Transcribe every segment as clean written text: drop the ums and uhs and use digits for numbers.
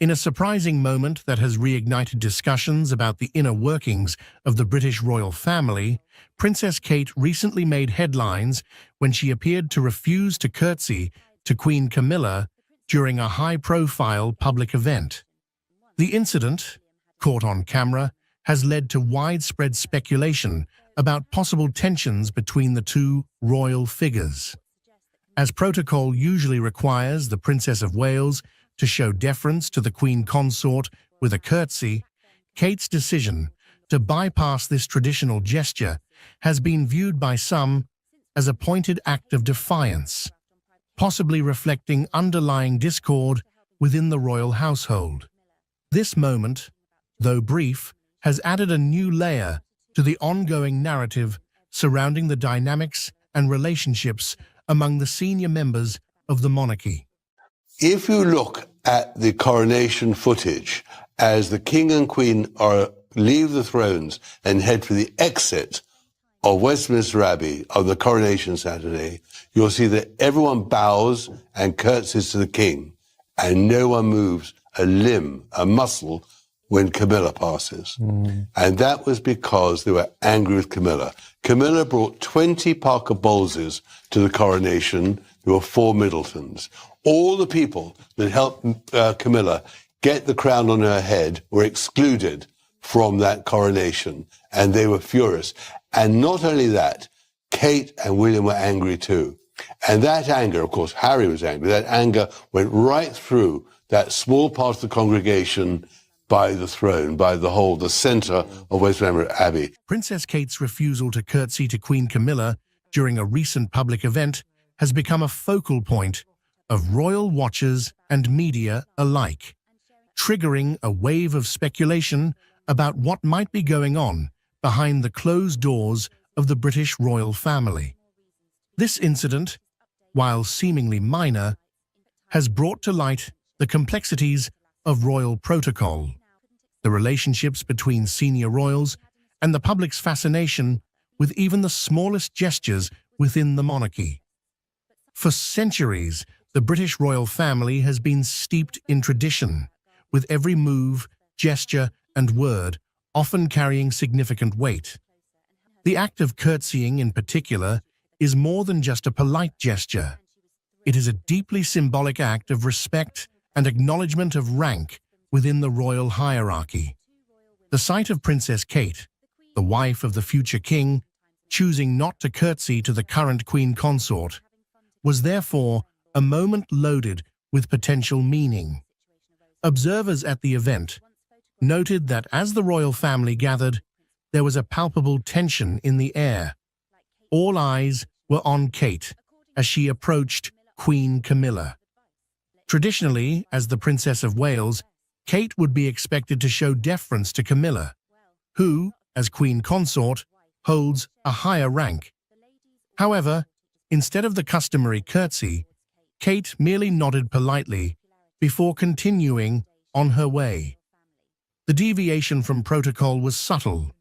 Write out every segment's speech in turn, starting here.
In a surprising moment that has reignited discussions about the inner workings of the British royal family, Princess Kate recently made headlines when she appeared to refuse to curtsy to Queen Camilla during a high-profile public event. The incident, caught on camera, has led to widespread speculation about possible tensions between the two royal figures. As protocol usually requires the Princess of Wales to show deference to the Queen Consort with a curtsy, Kate's decision to bypass this traditional gesture has been viewed by some as a pointed act of defiance, possibly reflecting underlying discord within the royal household. This moment, though brief, has added a new layer to the ongoing narrative surrounding the dynamics and relationships among the senior members of the monarchy. If you look at the coronation footage as the King and Queen leave the thrones and head for the exit of Westminster Abbey on the coronation Saturday, you'll see that everyone bows and curtsies to the King, and no one moves a limb, a muscle, when Camilla passes. And that was because they were angry with Camilla. Camilla brought 20 Parker Bowleses to the coronation. There were 4 Middletons. All the people that helped Camilla get the crown on her head were excluded from that coronation, and they were furious. And not only that, Kate and William were angry too. And that anger, of course, Harry was angry, that anger went right through that small part of the congregation by the throne, by the centre of Westminster Abbey. Princess Kate's refusal to curtsy to Queen Camilla during a recent public event has become a focal point of royal watchers and media alike, triggering a wave of speculation about what might be going on behind the closed doors of the British royal family. This incident, while seemingly minor, has brought to light the complexities of royal protocol, the relationships between senior royals, and the public's fascination with even the smallest gestures within the monarchy. For centuries, the British royal family has been steeped in tradition, with every move, gesture, and word often carrying significant weight. The act of curtsying in particular is more than just a polite gesture. It is a deeply symbolic act of respect and acknowledgement of rank within the royal hierarchy. The sight of Princess Kate, the wife of the future king, choosing not to curtsy to the current Queen Consort, was therefore a moment loaded with potential meaning. Observers at the event noted that as the royal family gathered, there was a palpable tension in the air. All eyes were on Kate as she approached Queen Camilla. Traditionally, as the Princess of Wales, Kate would be expected to show deference to Camilla, who, as Queen Consort, holds a higher rank. However, instead of the customary curtsy, Kate merely nodded politely before continuing on her way. The deviation from protocol was subtle,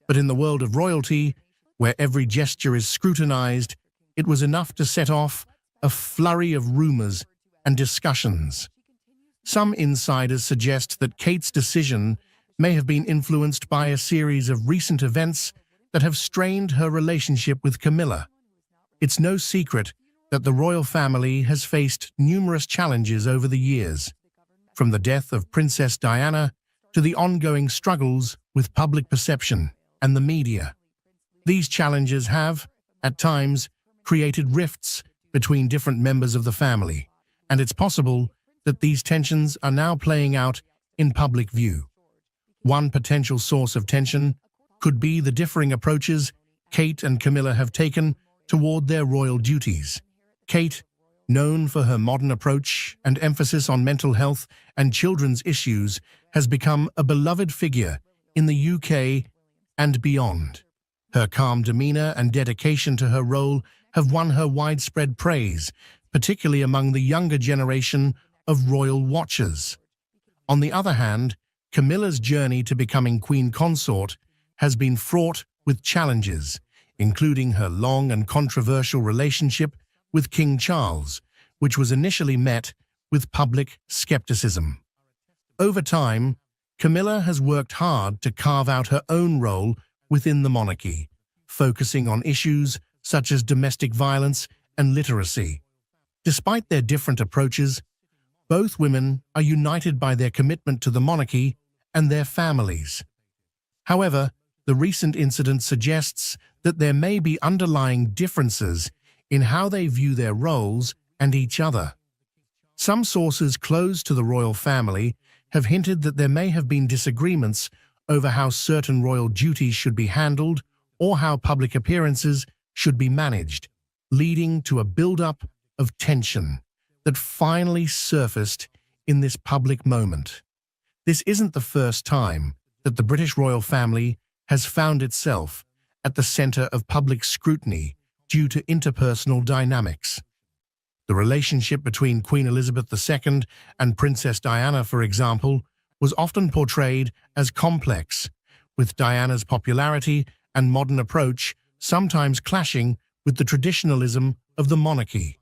but in the world of royalty, where every gesture is scrutinized, it was enough to set off a flurry of rumors and discussions. Some insiders suggest that Kate's decision may have been influenced by a series of recent events that have strained her relationship with Camilla. It's no secret that the royal family has faced numerous challenges over the years, from the death of Princess Diana to the ongoing struggles with public perception and the media. These challenges have, at times, created rifts between different members of the family, and it's possible that these tensions are now playing out in public view. One potential source of tension could be the differing approaches Kate and Camilla have taken toward their royal duties. Kate, known for her modern approach and emphasis on mental health and children's issues, has become a beloved figure in the UK and beyond. Her calm demeanor and dedication to her role have won her widespread praise, particularly among the younger generation of royal watchers. On the other hand, Camilla's journey to becoming Queen Consort has been fraught with challenges, including her long and controversial relationship with King Charles, which was initially met with public skepticism. Over time, Camilla has worked hard to carve out her own role within the monarchy, focusing on issues such as domestic violence and literacy. Despite their different approaches, both women are united by their commitment to the monarchy and their families. However, the recent incident suggests that there may be underlying differences in how they view their roles and each other. Some sources close to the royal family have hinted that there may have been disagreements over how certain royal duties should be handled or how public appearances should be managed, leading to a build-up of tension that finally surfaced in this public moment. This isn't the first time that the British royal family has found itself at the center of public scrutiny due to interpersonal dynamics. The relationship between Queen Elizabeth II and Princess Diana, for example, was often portrayed as complex, with Diana's popularity and modern approach sometimes clashing with the traditionalism of the monarchy.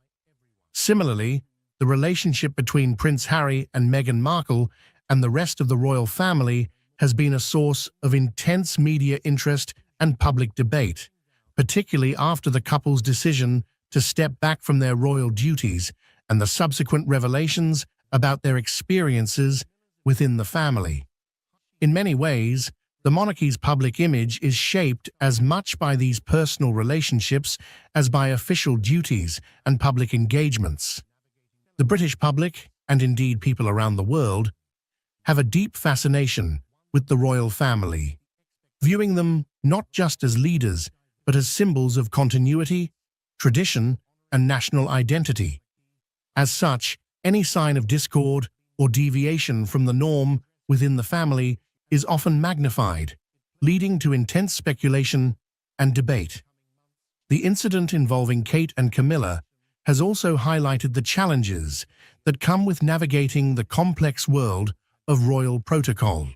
Similarly, the relationship between Prince Harry and Meghan Markle and the rest of the royal family has been a source of intense media interest and public debate, particularly after the couple's decision to step back from their royal duties and the subsequent revelations about their experiences within the family. In many ways, the monarchy's public image is shaped as much by these personal relationships as by official duties and public engagements. The British public, and indeed people around the world, have a deep fascination with the royal family, viewing them not just as leaders, but as symbols of continuity, tradition, and national identity. As such, any sign of discord or deviation from the norm within the family is often magnified, leading to intense speculation and debate. The incident involving Kate and Camilla has also highlighted the challenges that come with navigating the complex world of royal protocol.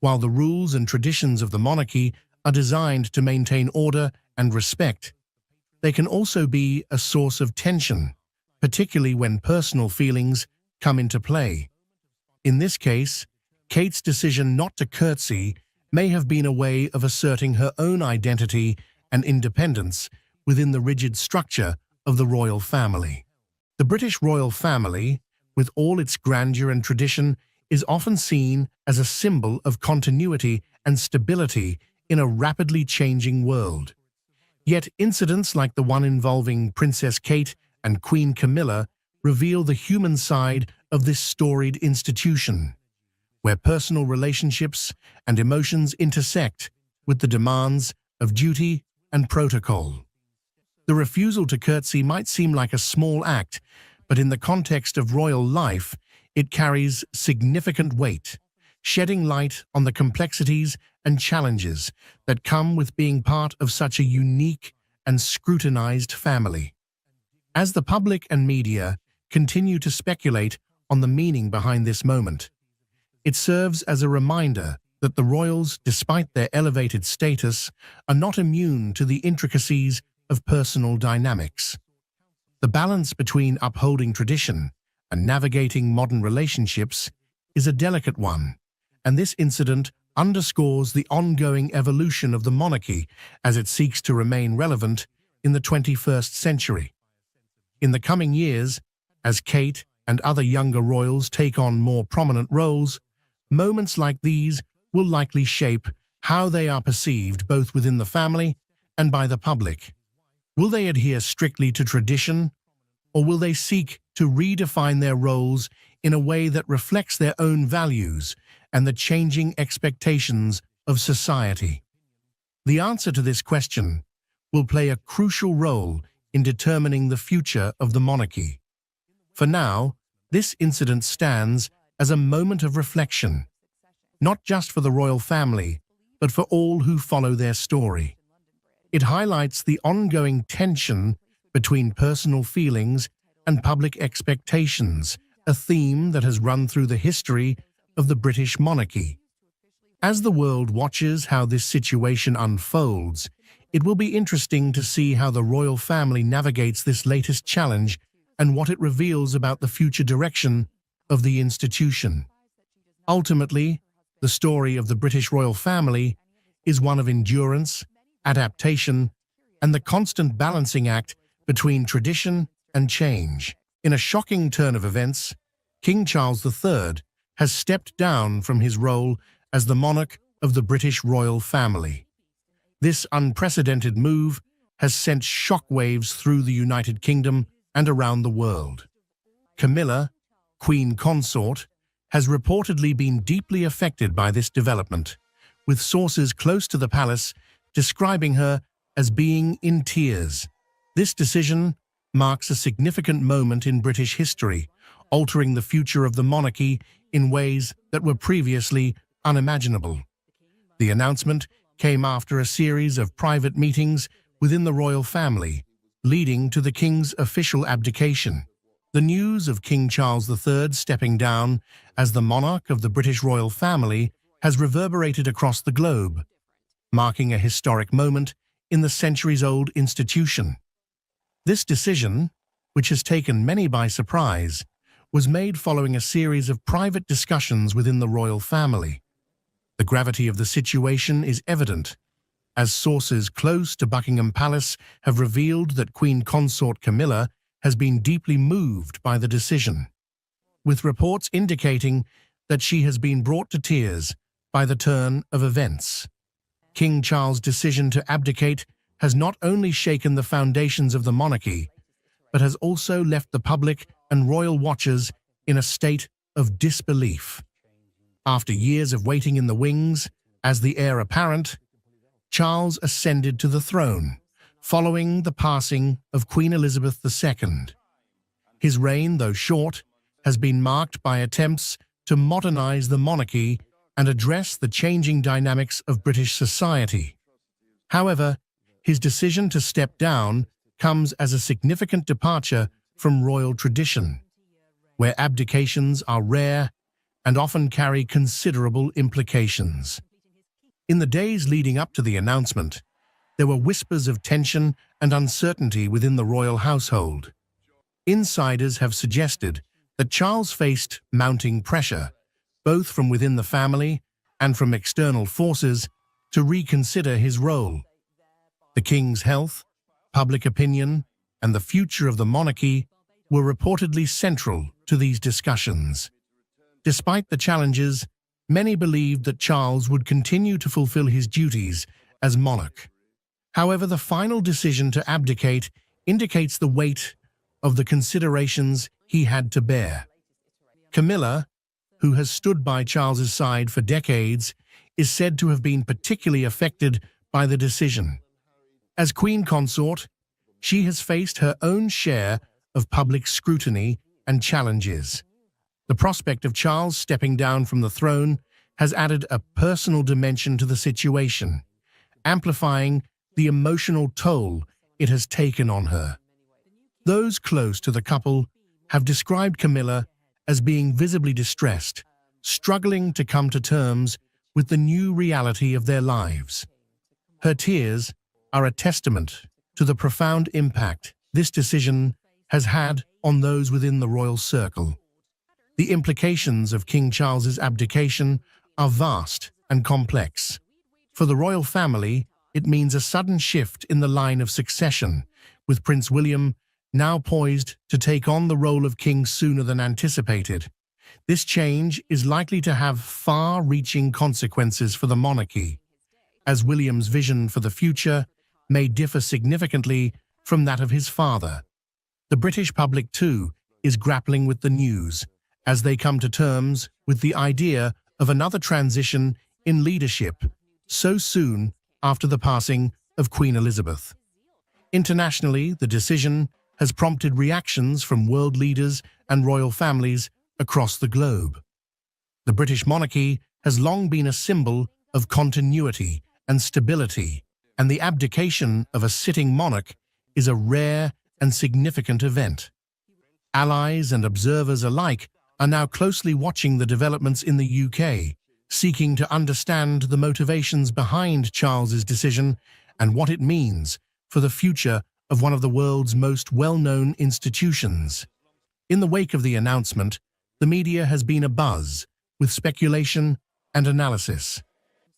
While the rules and traditions of the monarchy are designed to maintain order and respect, they can also be a source of tension, particularly when personal feelings come into play. In this case, Kate's decision not to curtsy may have been a way of asserting her own identity and independence within the rigid structure of the royal family. The British royal family, with all its grandeur and tradition, is often seen as a symbol of continuity and stability in a rapidly changing world. Yet incidents like the one involving Princess Kate and Queen Camilla reveal the human side of this storied institution, where personal relationships and emotions intersect with the demands of duty and protocol. The refusal to curtsy might seem like a small act, but in the context of royal life, it carries significant weight, shedding light on the complexities and challenges that come with being part of such a unique and scrutinized family. As the public and media continue to speculate on the meaning behind this moment, it serves as a reminder that the royals, despite their elevated status, are not immune to the intricacies of personal dynamics. The balance between upholding tradition and navigating modern relationships is a delicate one, and this incident underscores the ongoing evolution of the monarchy as it seeks to remain relevant in the 21st century. In the coming years, as Kate and other younger royals take on more prominent roles, moments like these will likely shape how they are perceived both within the family and by the public. Will they adhere strictly to tradition, or will they seek to redefine their roles in a way that reflects their own values and the changing expectations of society? The answer to this question will play a crucial role in determining the future of the monarchy. For now, this incident stands as a moment of reflection, not just for the royal family, but for all who follow their story. It highlights the ongoing tension between personal feelings and public expectations, a theme that has run through the history of the British monarchy. As the world watches how this situation unfolds, it will be interesting to see how the royal family navigates this latest challenge and what it reveals about the future direction of the institution. Ultimately, the story of the British royal family is one of endurance, adaptation, and the constant balancing act between tradition and change. In a shocking turn of events, King Charles III has stepped down from his role as the monarch of the British royal family. This unprecedented move has sent shockwaves through the United Kingdom and around the world. Camilla, Queen Consort, has reportedly been deeply affected by this development, with sources close to the palace describing her as being in tears. This decision marks a significant moment in British history, altering the future of the monarchy in ways that were previously unimaginable. The announcement came after a series of private meetings within the royal family, leading to the king's official abdication. The news of King Charles III stepping down as the monarch of the British royal family has reverberated across the globe, marking a historic moment in the centuries-old institution. This decision, which has taken many by surprise, was made following a series of private discussions within the royal family. The gravity of the situation is evident, as sources close to Buckingham Palace have revealed that Queen Consort Camilla has been deeply moved by the decision, with reports indicating that she has been brought to tears by the turn of events. King Charles' decision to abdicate has not only shaken the foundations of the monarchy, but has also left the public and royal watchers in a state of disbelief. After years of waiting in the wings as the heir apparent, Charles ascended to the throne, following the passing of Queen Elizabeth II. His reign, though short, has been marked by attempts to modernize the monarchy and address the changing dynamics of British society. However, his decision to step down comes as a significant departure from royal tradition, where abdications are rare and often carry considerable implications. In the days leading up to the announcement, there were whispers of tension and uncertainty within the royal household. Insiders have suggested that Charles faced mounting pressure, both from within the family and from external forces, to reconsider his role. The king's health, public opinion, and the future of the monarchy were reportedly central to these discussions. Despite the challenges, many believed that Charles would continue to fulfill his duties as monarch. However, the final decision to abdicate indicates the weight of the considerations he had to bear. Camilla, who has stood by Charles's side for decades, is said to have been particularly affected by the decision. As Queen Consort, she has faced her own share of public scrutiny and challenges. The prospect of Charles stepping down from the throne has added a personal dimension to the situation, amplifying the emotional toll it has taken on her. Those close to the couple have described Camilla as being visibly distressed, struggling to come to terms with the new reality of their lives. Her tears are a testament to the profound impact this decision has had on those within the royal circle. The implications of King Charles's abdication are vast and complex. For the royal family, it means a sudden shift in the line of succession, with Prince William now poised to take on the role of king sooner than anticipated. This change is likely to have far-reaching consequences for the monarchy, as William's vision for the future may differ significantly from that of his father. The British public, too, is grappling with the news, as they come to terms with the idea of another transition in leadership so soon after the passing of Queen Elizabeth. Internationally, the decision has prompted reactions from world leaders and royal families across the globe. The British monarchy has long been a symbol of continuity and stability, and the abdication of a sitting monarch is a rare and significant event. Allies and observers alike are now closely watching the developments in the UK, seeking to understand the motivations behind Charles's decision and what it means for the future of one of the world's most well-known institutions. In the wake of the announcement, the media has been abuzz, with speculation and analysis.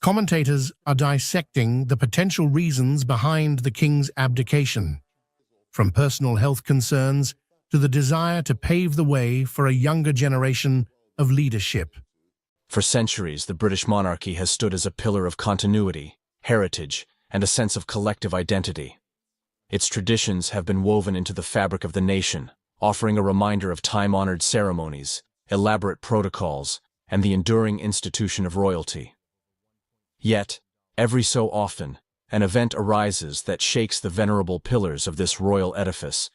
Commentators are dissecting the potential reasons behind the king's abdication, from personal health concerns to the desire to pave the way for a younger generation of leadership. For centuries, the British monarchy has stood as a pillar of continuity, heritage, and a sense of collective identity. Its traditions have been woven into the fabric of the nation, offering a reminder of time-honored ceremonies, elaborate protocols, and the enduring institution of royalty. Yet, every so often, an event arises that shakes the venerable pillars of this royal edifice,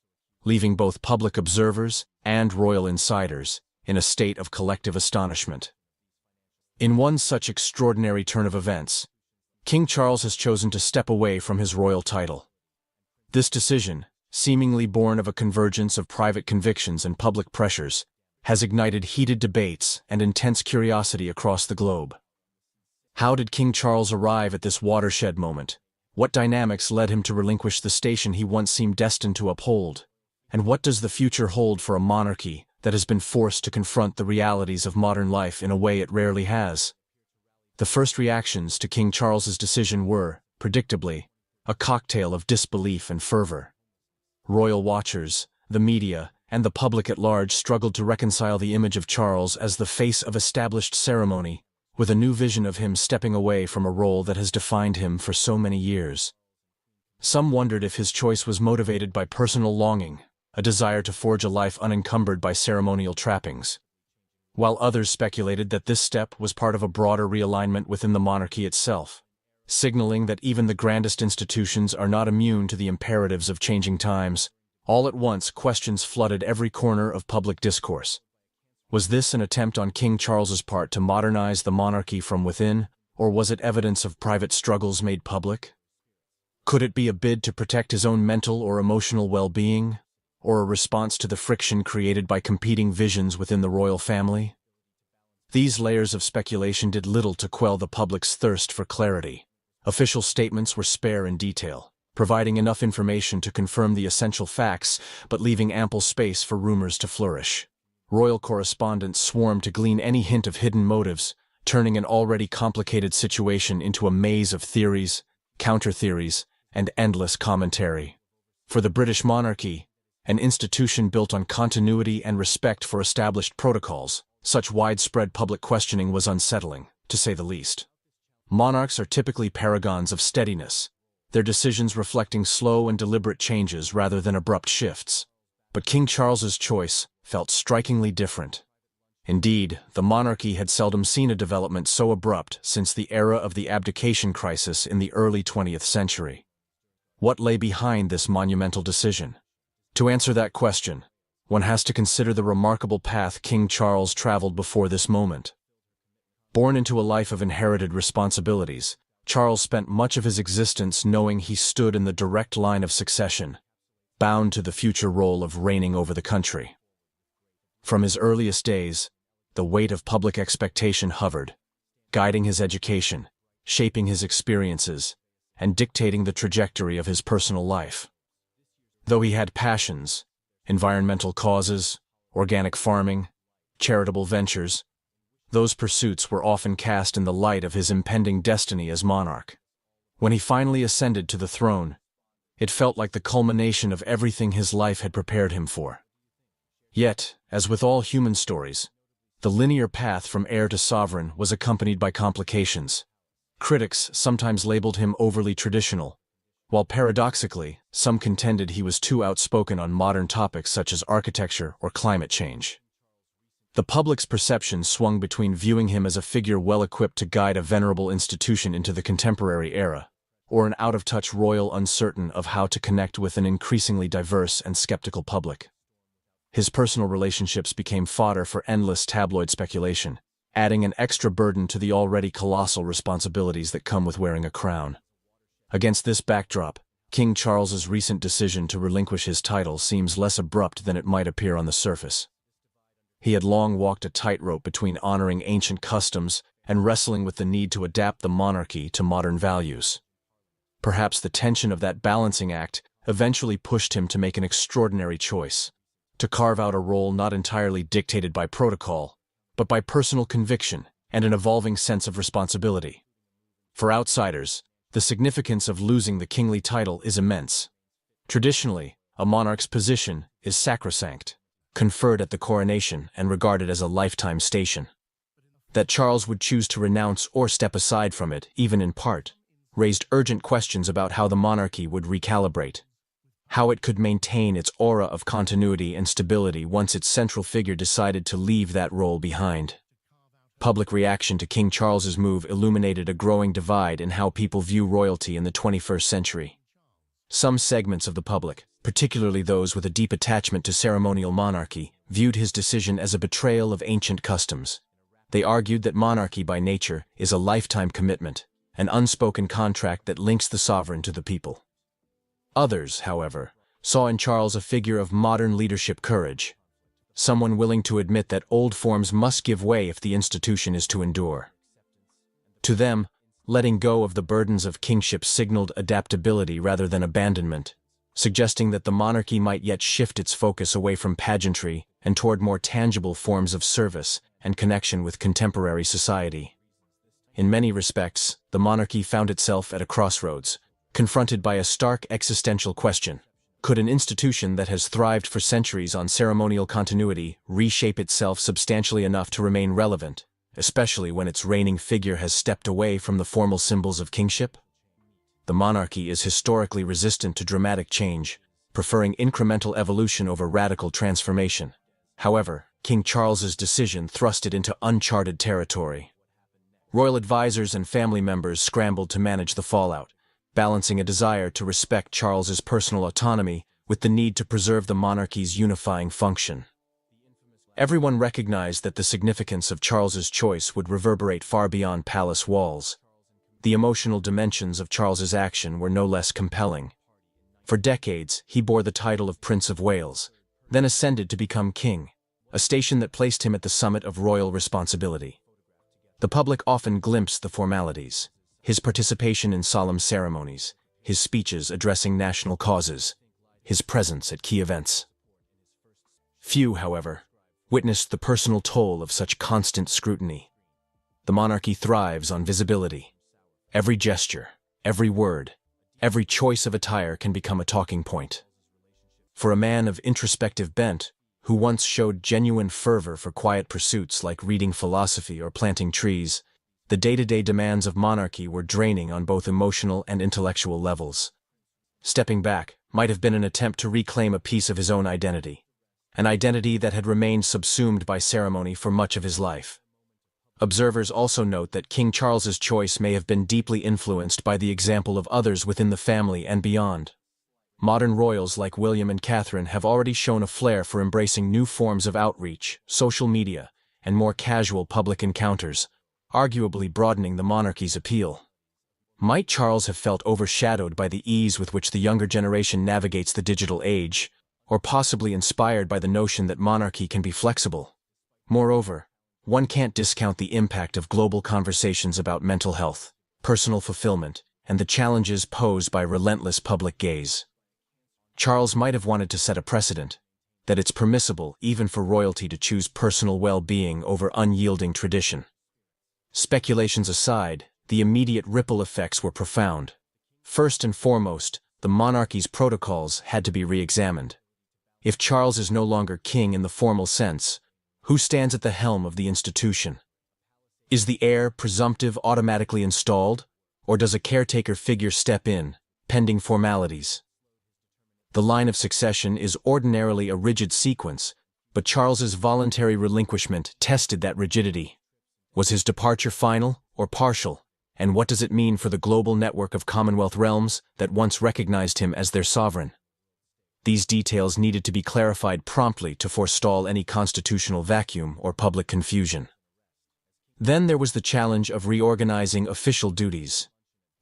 leaving both public observers and royal insiders in a state of collective astonishment. In one such extraordinary turn of events, King Charles has chosen to step away from his royal title. This decision, seemingly born of a convergence of private convictions and public pressures, has ignited heated debates and intense curiosity across the globe. How did King Charles arrive at this watershed moment? What dynamics led him to relinquish the station he once seemed destined to uphold? And what does the future hold for a monarchy that has been forced to confront the realities of modern life in a way it rarely has? The first reactions to King Charles's decision were, predictably, a cocktail of disbelief and fervor. Royal watchers, the media, and the public at large struggled to reconcile the image of Charles as the face of established ceremony with a new vision of him stepping away from a role that has defined him for so many years. Some wondered if his choice was motivated by personal longing, a desire to forge a life unencumbered by ceremonial trappings, while others speculated that this step was part of a broader realignment within the monarchy itself, signaling that even the grandest institutions are not immune to the imperatives of changing times. All at once, questions flooded every corner of public discourse. Was this an attempt on King Charles's part to modernize the monarchy from within, or was it evidence of private struggles made public? Could it be a bid to protect his own mental or emotional well-being, or a response to the friction created by competing visions within the royal family? These layers of speculation did little to quell the public's thirst for clarity. Official statements were spare in detail, providing enough information to confirm the essential facts, but leaving ample space for rumors to flourish. Royal correspondents swarmed to glean any hint of hidden motives, turning an already complicated situation into a maze of theories, counter-theories, and endless commentary. For the British monarchy, an institution built on continuity and respect for established protocols, such widespread public questioning was unsettling, to say the least. Monarchs are typically paragons of steadiness, their decisions reflecting slow and deliberate changes rather than abrupt shifts. But King Charles's choice felt strikingly different. Indeed, the monarchy had seldom seen a development so abrupt since the era of the abdication crisis in the early 20th century. What lay behind this monumental decision? To answer that question, one has to consider the remarkable path King Charles traveled before this moment. Born into a life of inherited responsibilities, Charles spent much of his existence knowing he stood in the direct line of succession, bound to the future role of reigning over the country. From his earliest days, the weight of public expectation hovered, guiding his education, shaping his experiences, and dictating the trajectory of his personal life. Though he had passions, environmental causes, organic farming, charitable ventures, those pursuits were often cast in the light of his impending destiny as monarch. When he finally ascended to the throne, it felt like the culmination of everything his life had prepared him for. Yet, as with all human stories, the linear path from heir to sovereign was accompanied by complications. Critics sometimes labeled him overly traditional, while paradoxically, some contended he was too outspoken on modern topics such as architecture or climate change. The public's perception swung between viewing him as a figure well-equipped to guide a venerable institution into the contemporary era, or an out-of-touch royal uncertain of how to connect with an increasingly diverse and skeptical public. His personal relationships became fodder for endless tabloid speculation, adding an extra burden to the already colossal responsibilities that come with wearing a crown. Against this backdrop, King Charles's recent decision to relinquish his title seems less abrupt than it might appear on the surface. He had long walked a tightrope between honoring ancient customs and wrestling with the need to adapt the monarchy to modern values. Perhaps the tension of that balancing act eventually pushed him to make an extraordinary choice, to carve out a role not entirely dictated by protocol, but by personal conviction and an evolving sense of responsibility. For outsiders, the significance of losing the kingly title is immense. Traditionally, a monarch's position is sacrosanct, conferred at the coronation and regarded as a lifetime station. That Charles would choose to renounce or step aside from it, even in part, raised urgent questions about how the monarchy would recalibrate, how it could maintain its aura of continuity and stability once its central figure decided to leave that role behind. Public reaction to King Charles's move illuminated a growing divide in how people view royalty in the 21st century. Some segments of the public, particularly those with a deep attachment to ceremonial monarchy, viewed his decision as a betrayal of ancient customs. They argued that monarchy by nature is a lifetime commitment, an unspoken contract that links the sovereign to the people. Others, however, saw in Charles a figure of modern leadership courage, someone willing to admit that old forms must give way if the institution is to endure. To them, letting go of the burdens of kingship signaled adaptability rather than abandonment, suggesting that the monarchy might yet shift its focus away from pageantry and toward more tangible forms of service and connection with contemporary society. In many respects, the monarchy found itself at a crossroads, confronted by a stark existential question. Could an institution that has thrived for centuries on ceremonial continuity reshape itself substantially enough to remain relevant, especially when its reigning figure has stepped away from the formal symbols of kingship? The monarchy is historically resistant to dramatic change, preferring incremental evolution over radical transformation. However, King Charles's decision thrust it into uncharted territory. Royal advisors and family members scrambled to manage the fallout, balancing a desire to respect Charles's personal autonomy with the need to preserve the monarchy's unifying function. Everyone recognized that the significance of Charles's choice would reverberate far beyond palace walls. The emotional dimensions of Charles's action were no less compelling. For decades, he bore the title of Prince of Wales, then ascended to become king, a station that placed him at the summit of royal responsibility. The public often glimpsed the formalities, his participation in solemn ceremonies, his speeches addressing national causes, his presence at key events. Few, however, witnessed the personal toll of such constant scrutiny. The monarchy thrives on visibility. Every gesture, every word, every choice of attire can become a talking point. For a man of introspective bent, who once showed genuine fervor for quiet pursuits like reading philosophy or planting trees, the day-to-day demands of monarchy were draining on both emotional and intellectual levels. Stepping back might have been an attempt to reclaim a piece of his own identity, an identity that had remained subsumed by ceremony for much of his life. Observers also note that King Charles's choice may have been deeply influenced by the example of others within the family and beyond. Modern royals like William and Catherine have already shown a flair for embracing new forms of outreach, social media, and more casual public encounters, arguably broadening the monarchy's appeal. Might Charles have felt overshadowed by the ease with which the younger generation navigates the digital age, or possibly inspired by the notion that monarchy can be flexible? Moreover, one can't discount the impact of global conversations about mental health, personal fulfillment, and the challenges posed by relentless public gaze. Charles might have wanted to set a precedent, that it's permissible even for royalty to choose personal well-being over unyielding tradition. Speculations aside, the immediate ripple effects were profound. First and foremost, the monarchy's protocols had to be re-examined. If Charles is no longer king in the formal sense, who stands at the helm of the institution? Is the heir presumptive automatically installed, or does a caretaker figure step in, pending formalities? The line of succession is ordinarily a rigid sequence, but Charles's voluntary relinquishment tested that rigidity. Was his departure final or partial, and what does it mean for the global network of Commonwealth realms that once recognized him as their sovereign? These details needed to be clarified promptly to forestall any constitutional vacuum or public confusion. Then there was the challenge of reorganizing official duties.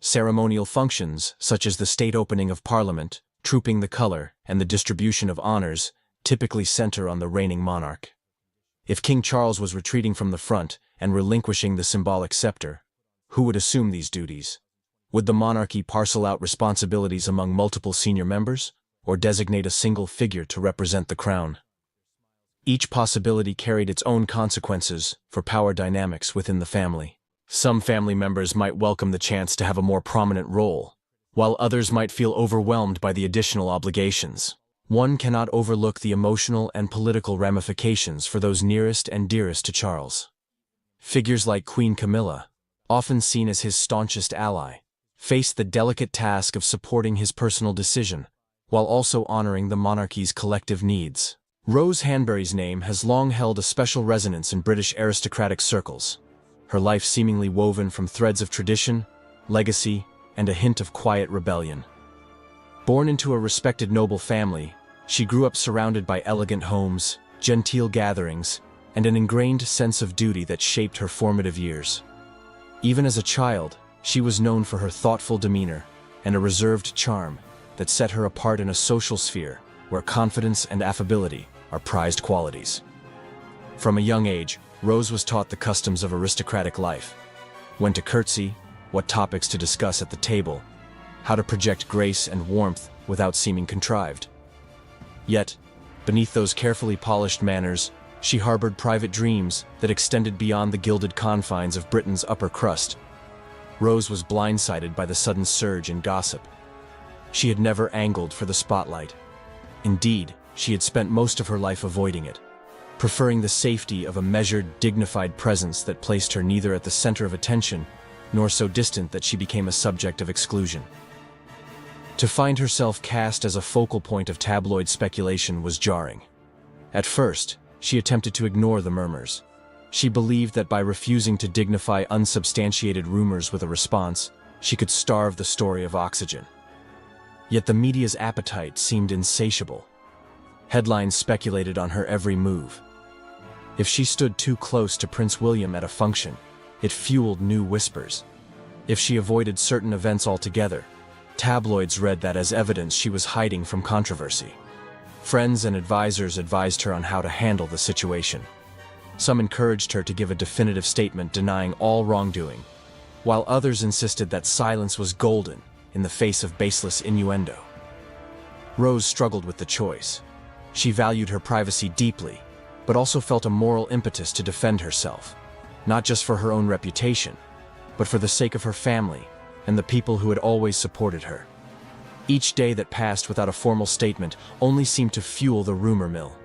Ceremonial functions, such as the state opening of Parliament, trooping the color, and the distribution of honors, typically center on the reigning monarch. If King Charles was retreating from the front and relinquishing the symbolic scepter, who would assume these duties? Would the monarchy parcel out responsibilities among multiple senior members, or designate a single figure to represent the crown? Each possibility carried its own consequences for power dynamics within the family. Some family members might welcome the chance to have a more prominent role, while others might feel overwhelmed by the additional obligations. One cannot overlook the emotional and political ramifications for those nearest and dearest to Charles. Figures like Queen Camilla, often seen as his staunchest ally, faced the delicate task of supporting his personal decision, while also honoring the monarchy's collective needs. Rose Hanbury's name has long held a special resonance in British aristocratic circles, her life seemingly woven from threads of tradition, legacy, and a hint of quiet rebellion. Born into a respected noble family, she grew up surrounded by elegant homes, genteel gatherings, and an ingrained sense of duty that shaped her formative years. Even as a child, she was known for her thoughtful demeanor and a reserved charm that set her apart in a social sphere where confidence and affability are prized qualities. From a young age, Rose was taught the customs of aristocratic life: when to curtsy, what topics to discuss at the table, how to project grace and warmth without seeming contrived. Yet, beneath those carefully polished manners, she harbored private dreams that extended beyond the gilded confines of Britain's upper crust. Rose was blindsided by the sudden surge in gossip. She had never angled for the spotlight. Indeed, she had spent most of her life avoiding it, preferring the safety of a measured, dignified presence that placed her neither at the center of attention nor so distant that she became a subject of exclusion. To find herself cast as a focal point of tabloid speculation was jarring. At first, she attempted to ignore the murmurs. She believed that by refusing to dignify unsubstantiated rumors with a response, she could starve the story of oxygen. Yet the media's appetite seemed insatiable. Headlines speculated on her every move. If she stood too close to Prince William at a function, it fueled new whispers. If she avoided certain events altogether, tabloids read that as evidence she was hiding from controversy. Friends and advisors advised her on how to handle the situation. Some encouraged her to give a definitive statement denying all wrongdoing, while others insisted that silence was golden in the face of baseless innuendo. Rose struggled with the choice. She valued her privacy deeply, but also felt a moral impetus to defend herself, not just for her own reputation, but for the sake of her family and the people who had always supported her. Each day that passed without a formal statement only seemed to fuel the rumor mill.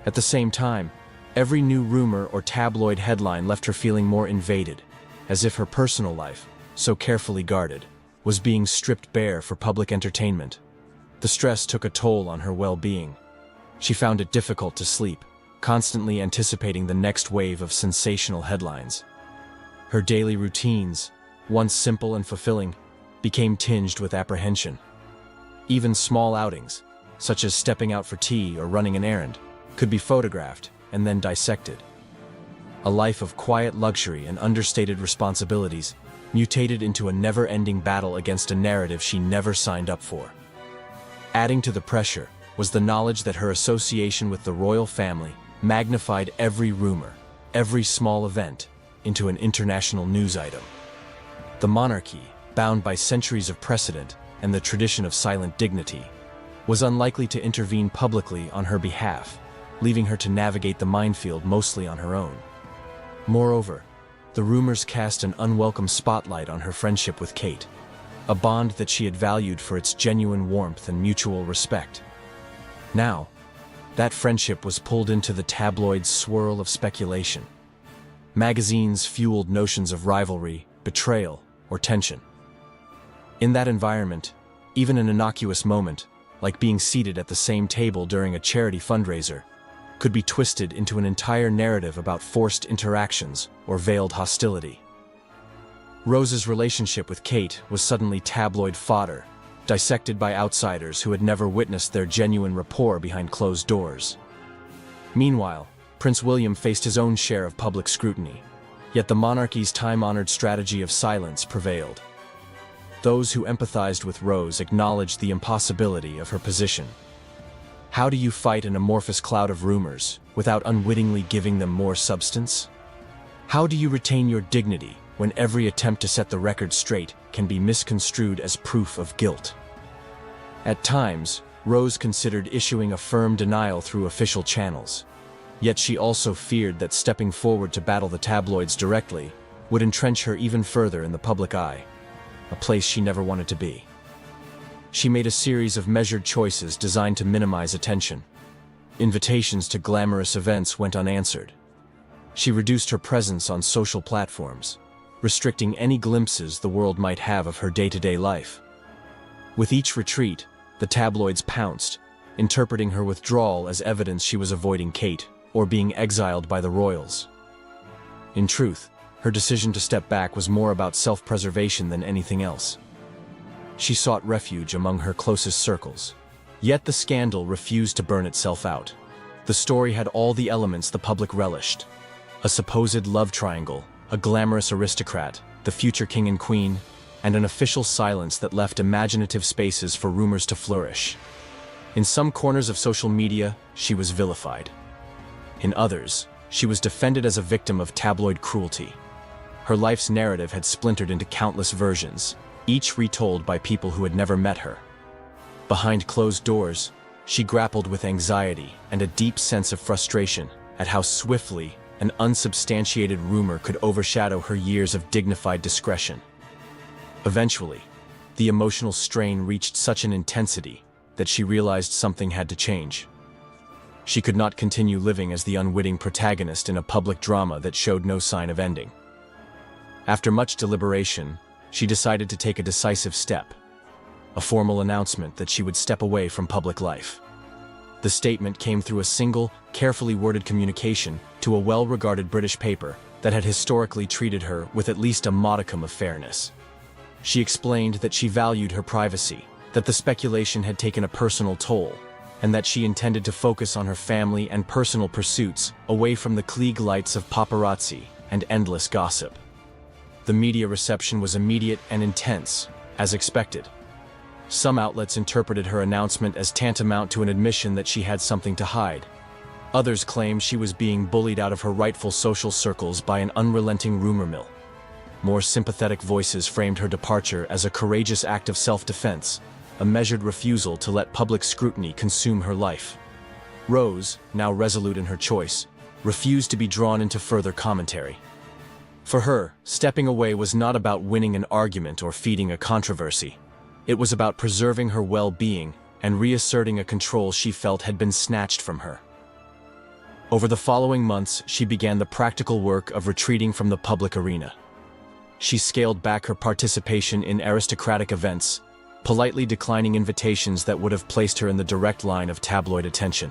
At the same time, every new rumor or tabloid headline left her feeling more invaded, as if her personal life, so carefully guarded, was being stripped bare for public entertainment. The stress took a toll on her well-being. She found it difficult to sleep, constantly anticipating the next wave of sensational headlines. Her daily routines, once simple and fulfilling, became tinged with apprehension. Even small outings, such as stepping out for tea or running an errand, could be photographed and then dissected. A life of quiet luxury and understated responsibilities mutated into a never-ending battle against a narrative she never signed up for. Adding to the pressure was the knowledge that her association with the royal family magnified every rumor, every small event, into an international news item. The monarchy, bound by centuries of precedent and the tradition of silent dignity, was unlikely to intervene publicly on her behalf, leaving her to navigate the minefield mostly on her own. Moreover, the rumors cast an unwelcome spotlight on her friendship with Kate, a bond that she had valued for its genuine warmth and mutual respect. Now, that friendship was pulled into the tabloid swirl of speculation. Magazines fueled notions of rivalry, betrayal, or tension. In that environment, even an innocuous moment, like being seated at the same table during a charity fundraiser, could be twisted into an entire narrative about forced interactions or veiled hostility. Rose's relationship with Kate was suddenly tabloid fodder, dissected by outsiders who had never witnessed their genuine rapport behind closed doors. Meanwhile, Prince William faced his own share of public scrutiny, yet the monarchy's time-honored strategy of silence prevailed. Those who empathized with Rose acknowledged the impossibility of her position. How do you fight an amorphous cloud of rumors without unwittingly giving them more substance? How do you retain your dignity when every attempt to set the record straight can be misconstrued as proof of guilt? At times, Rose considered issuing a firm denial through official channels. Yet she also feared that stepping forward to battle the tabloids directly would entrench her even further in the public eye, a place she never wanted to be. She made a series of measured choices designed to minimize attention. Invitations to glamorous events went unanswered. She reduced her presence on social platforms, restricting any glimpses the world might have of her day-to-day life. With each retreat, the tabloids pounced, interpreting her withdrawal as evidence she was avoiding Kate or being exiled by the royals. In truth, her decision to step back was more about self-preservation than anything else. She sought refuge among her closest circles. Yet the scandal refused to burn itself out. The story had all the elements the public relished: a supposed love triangle, a glamorous aristocrat, the future king and queen, and an official silence that left imaginative spaces for rumors to flourish. In some corners of social media, she was vilified. In others, she was defended as a victim of tabloid cruelty. Her life's narrative had splintered into countless versions, each retold by people who had never met her. Behind closed doors, she grappled with anxiety and a deep sense of frustration at how swiftly an unsubstantiated rumor could overshadow her years of dignified discretion. Eventually, the emotional strain reached such an intensity that she realized something had to change. She could not continue living as the unwitting protagonist in a public drama that showed no sign of ending. After much deliberation, she decided to take a decisive step, a formal announcement that she would step away from public life. The statement came through a single, carefully worded communication to a well-regarded British paper that had historically treated her with at least a modicum of fairness. She explained that she valued her privacy, that the speculation had taken a personal toll, and that she intended to focus on her family and personal pursuits away from the Klieg lights of paparazzi and endless gossip. The media reception was immediate and intense, as expected. Some outlets interpreted her announcement as tantamount to an admission that she had something to hide. Others claimed she was being bullied out of her rightful social circles by an unrelenting rumor mill. More sympathetic voices framed her departure as a courageous act of self-defense, a measured refusal to let public scrutiny consume her life. Rose, now resolute in her choice, refused to be drawn into further commentary. For her, stepping away was not about winning an argument or feeding a controversy. It was about preserving her well-being and reasserting a control she felt had been snatched from her. Over the following months, she began the practical work of retreating from the public arena. She scaled back her participation in aristocratic events, politely declining invitations that would have placed her in the direct line of tabloid attention.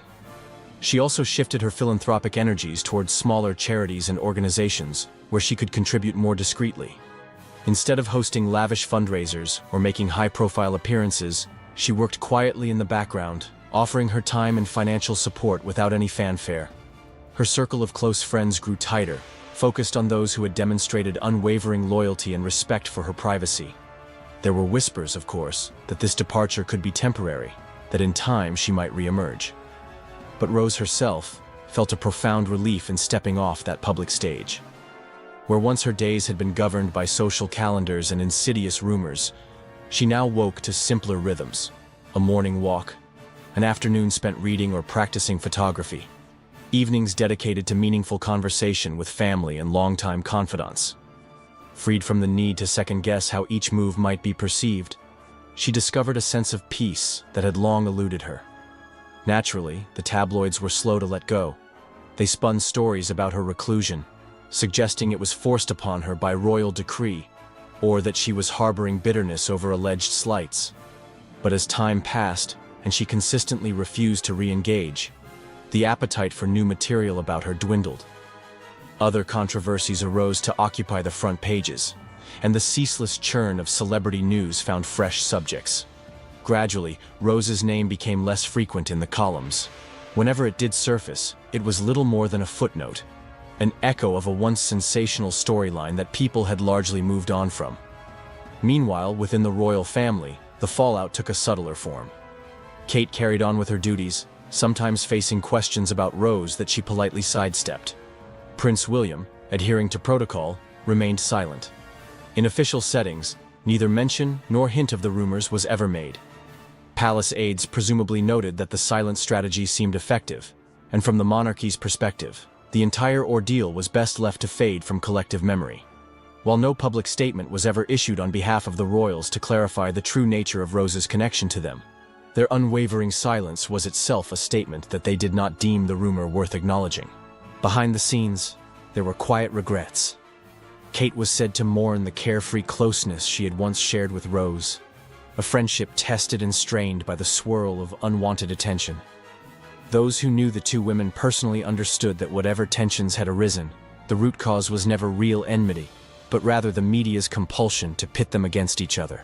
She also shifted her philanthropic energies towards smaller charities and organizations where she could contribute more discreetly. Instead of hosting lavish fundraisers or making high-profile appearances, she worked quietly in the background, offering her time and financial support without any fanfare. Her circle of close friends grew tighter, focused on those who had demonstrated unwavering loyalty and respect for her privacy. There were whispers, of course, that this departure could be temporary, that in time she might re-emerge. But Rose herself felt a profound relief in stepping off that public stage. Where once her days had been governed by social calendars and insidious rumors, she now woke to simpler rhythms: a morning walk, an afternoon spent reading or practicing photography, evenings dedicated to meaningful conversation with family and longtime confidants. Freed from the need to second-guess how each move might be perceived, she discovered a sense of peace that had long eluded her. Naturally, the tabloids were slow to let go. They spun stories about her reclusion, suggesting it was forced upon her by royal decree, or that she was harboring bitterness over alleged slights. But as time passed, and she consistently refused to re-engage, the appetite for new material about her dwindled. Other controversies arose to occupy the front pages, and the ceaseless churn of celebrity news found fresh subjects. Gradually, Rose's name became less frequent in the columns. Whenever it did surface, it was little more than a footnote, an echo of a once sensational storyline that people had largely moved on from. Meanwhile, within the royal family, the fallout took a subtler form. Kate carried on with her duties, sometimes facing questions about Rose that she politely sidestepped. Prince William, adhering to protocol, remained silent. In official settings, neither mention nor hint of the rumors was ever made. Palace aides presumably noted that the silent strategy seemed effective, And from the monarchy's perspective, the entire ordeal was best left to fade from collective memory. While no public statement was ever issued on behalf of the royals to clarify the true nature of Rose's connection to them, their unwavering silence was itself a statement that they did not deem the rumor worth acknowledging. Behind the scenes, there were quiet regrets. Kate was said to mourn the carefree closeness she had once shared with Rose, a friendship tested and strained by the swirl of unwanted attention. Those who knew the two women personally understood that whatever tensions had arisen, the root cause was never real enmity, but rather the media's compulsion to pit them against each other.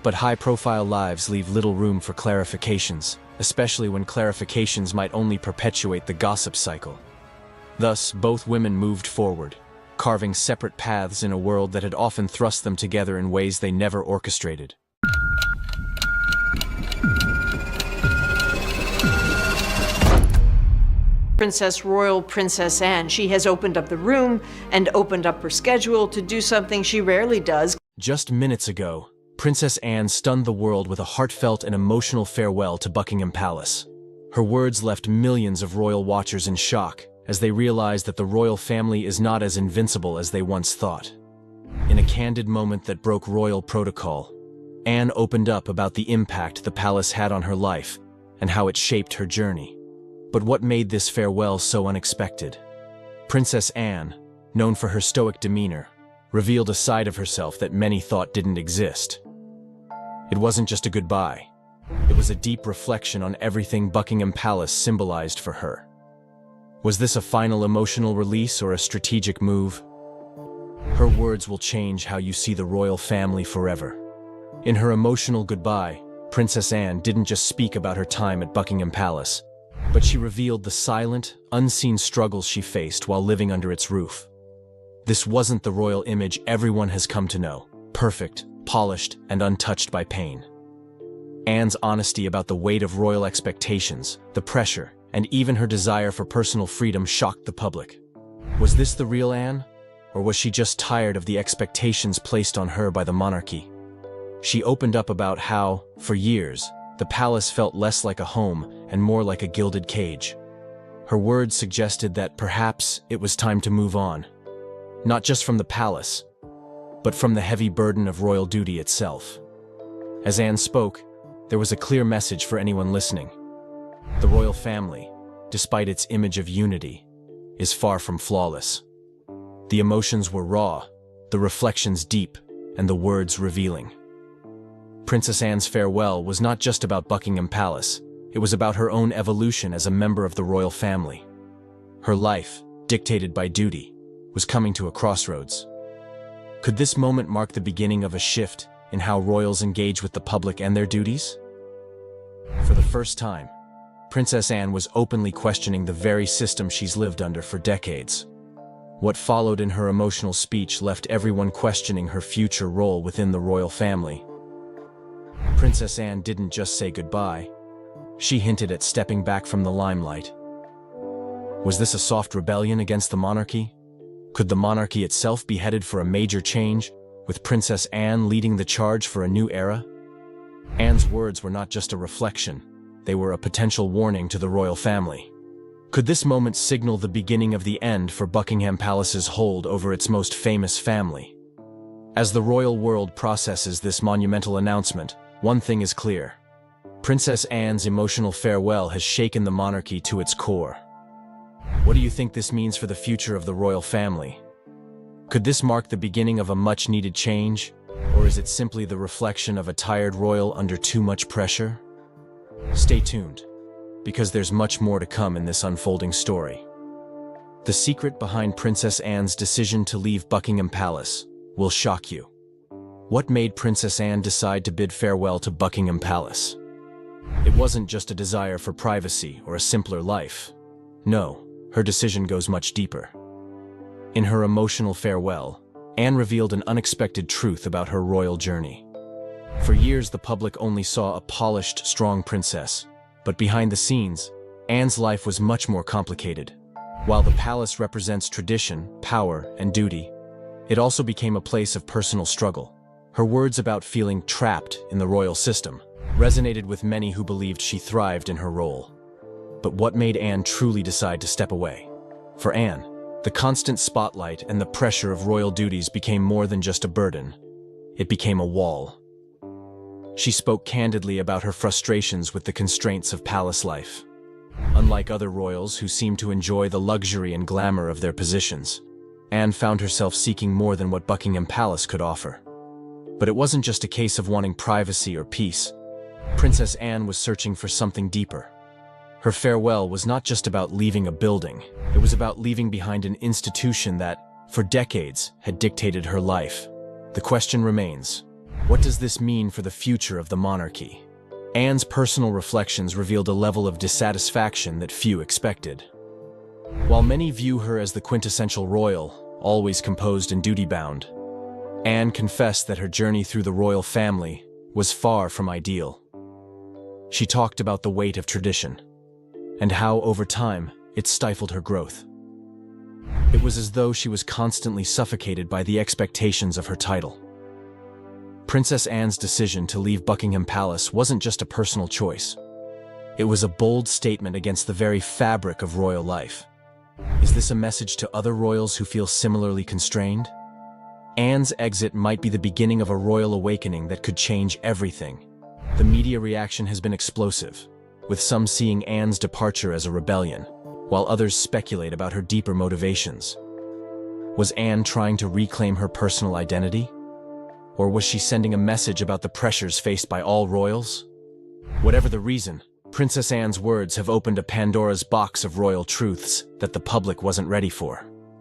But high-profile lives leave little room for clarifications, especially when clarifications might only perpetuate the gossip cycle. Thus, both women moved forward, carving separate paths in a world that had often thrust them together in ways they never orchestrated. Princess Anne. She has opened up the room and opened up her schedule to do something she rarely does. Just minutes ago, Princess Anne stunned the world with a heartfelt and emotional farewell to Buckingham Palace. Her words left millions of royal watchers in shock as they realized that the royal family is not as invincible as they once thought. In a candid moment that broke royal protocol, Anne opened up about the impact the palace had on her life and how it shaped her journey. But what made this farewell so unexpected? Princess Anne, known for her stoic demeanor, revealed a side of herself that many thought didn't exist. It wasn't just a goodbye. It was a deep reflection on everything Buckingham Palace symbolized for her. Was this a final emotional release or a strategic move? Her words will change how you see the royal family forever. In her emotional goodbye, Princess Anne didn't just speak about her time at Buckingham Palace, but she revealed the silent, unseen struggles she faced while living under its roof. This wasn't the royal image everyone has come to know, perfect, polished, and untouched by pain. Anne's honesty about the weight of royal expectations, the pressure, and even her desire for personal freedom shocked the public. Was this the real Anne? Or was she just tired of the expectations placed on her by the monarchy? She opened up about how, for years, the palace felt less like a home and more like a gilded cage. Her words suggested that perhaps it was time to move on. Not just from the palace, but from the heavy burden of royal duty itself. As Anne spoke, there was a clear message for anyone listening. The royal family, despite its image of unity, is far from flawless. The emotions were raw, the reflections deep, and the words revealing. Princess Anne's farewell was not just about Buckingham Palace, it was about her own evolution as a member of the royal family. Her life, dictated by duty, was coming to a crossroads. Could this moment mark the beginning of a shift in how royals engage with the public and their duties? For the first time, Princess Anne was openly questioning the very system she's lived under for decades. What followed in her emotional speech left everyone questioning her future role within the royal family. Princess Anne didn't just say goodbye. She hinted at stepping back from the limelight. Was this a soft rebellion against the monarchy? Could the monarchy itself be headed for a major change, with Princess Anne leading the charge for a new era? Anne's words were not just a reflection, they were a potential warning to the royal family. Could this moment signal the beginning of the end for Buckingham Palace's hold over its most famous family? As the royal world processes this monumental announcement, one thing is clear. Princess Anne's emotional farewell has shaken the monarchy to its core. What do you think this means for the future of the royal family? Could this mark the beginning of a much-needed change, or is it simply the reflection of a tired royal under too much pressure? Stay tuned, because there's much more to come in this unfolding story. The secret behind Princess Anne's decision to leave Buckingham Palace will shock you. What made Princess Anne decide to bid farewell to Buckingham Palace? It wasn't just a desire for privacy or a simpler life. No, her decision goes much deeper. In her emotional farewell, Anne revealed an unexpected truth about her royal journey. For years, the public only saw a polished, strong princess, but behind the scenes, Anne's life was much more complicated. While the palace represents tradition, power, and duty, it also became a place of personal struggle. Her words about feeling trapped in the royal system resonated with many who believed she thrived in her role. But what made Anne truly decide to step away? For Anne, the constant spotlight and the pressure of royal duties became more than just a burden. It became a wall. She spoke candidly about her frustrations with the constraints of palace life. Unlike other royals who seemed to enjoy the luxury and glamour of their positions, Anne found herself seeking more than what Buckingham Palace could offer. But it wasn't just a case of wanting privacy or peace. Princess Anne was searching for something deeper. Her farewell was not just about leaving a building. It was about leaving behind an institution that, for decades, had dictated her life. The question remains, what does this mean for the future of the monarchy? Anne's personal reflections revealed a level of dissatisfaction that few expected. While many view her as the quintessential royal, always composed and duty-bound, Anne confessed that her journey through the royal family was far from ideal. She talked about the weight of tradition, and how, over time, it stifled her growth. It was as though she was constantly suffocated by the expectations of her title. Princess Anne's decision to leave Buckingham Palace wasn't just a personal choice. It was a bold statement against the very fabric of royal life. Is this a message to other royals who feel similarly constrained? Anne's exit might be the beginning of a royal awakening that could change everything. The media reaction has been explosive, with some seeing Anne's departure as a rebellion, while others speculate about her deeper motivations. Was Anne trying to reclaim her personal identity? Or was she sending a message about the pressures faced by all royals? Whatever the reason, Princess Anne's words have opened a Pandora's box of royal truths that the public wasn't ready for.